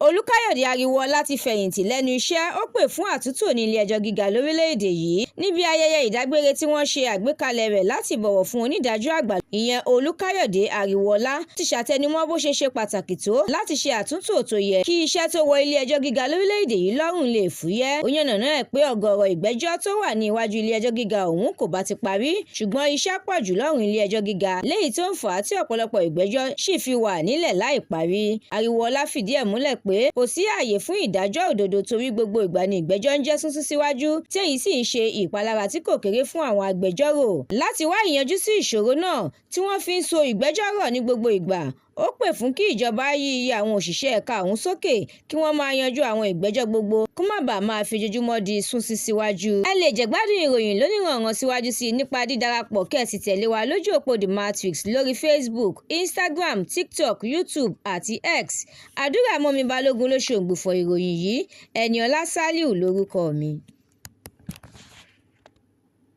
Olúkáyọ̀dé Ariwoọlá ti fẹ̀yìntì lẹ́nu iṣẹ́. Ó pè fún àtúntò ní ilé-ẹjọ́ gíga lórílẹ̀‐èdè yìí. Níbi ayẹyẹ ìdágbére tí wọ́n ṣe àgbékalẹ̀ rẹ̀ láti bọ̀wọ̀ fún onídàájọ́ àgbà ìyẹn Olúkáyọ̀dé Ariwoọlá ti ṣàtẹnumọ́ bó ṣe pàtàkì tó láti ṣe àtúntò tó yẹ kí iṣẹ́ tó wọ ilé-ẹjọ́ gíga lórílẹ̀‐èdè yìí lọ́rùn lè fúyẹ́. Ó yànnàná ẹ̀ pé ọ̀gọ̀ọ̀rọ̀ ìgbẹ́jọ́ tó wà ní iwájú ilé-ẹjọ́ gíga ọ̀hún kò bá ti parí, ṣùgbọ́n iṣẹ́ pọ̀ jù lọ́rùn ilé-ẹjọ́ gíga léyìí tó ń fà á tí ọ̀pọ̀lọpọ̀ ìgbẹ́jọ́ sì fi wà nílẹ̀ láì parí. Ariwoọlá fìdí ẹ̀ múlẹ̀ pé kò sí ààyè fún ìdájọ́ òdodo torí gbogbo ìgbà ni ìgbẹ́jọ́ ń jẹ́ sún síwájú tí èyí sì ń ṣe ìpalára tí kò kéré fún àwọn agbẹjọ́rò. Láti wá ìyanjú sí ìṣòro náà tí wọ́n fi ń so ìgbẹ́jọ́ rọ̀ ní gbogbo ìgbà, ó pè fún kí ìjọba yí iye àwọn òṣìṣẹ́ ẹ̀ka ọ̀hún sókè kí wọ́n máa yanjú àwọn ìgbẹ́jọ́ gbogbo kó má bàa máa fi ojoojúmọ́ di sún síwájú. Ẹ lè jẹ̀gbádùn ìròyìn lóníranran síwájú sí i nípa dídarapọ̀ kẹ́ ẹ sì tẹ̀lé wa lójú òpó The Matrix lórí Facebook, Instagram, TikTok, YouTube àti X. Àdúràmọ́mi Balógun ló ṣòǹgbùfọ̀ ìròyìn yìí. Ẹniọlá Sálíù lórúkọ mi.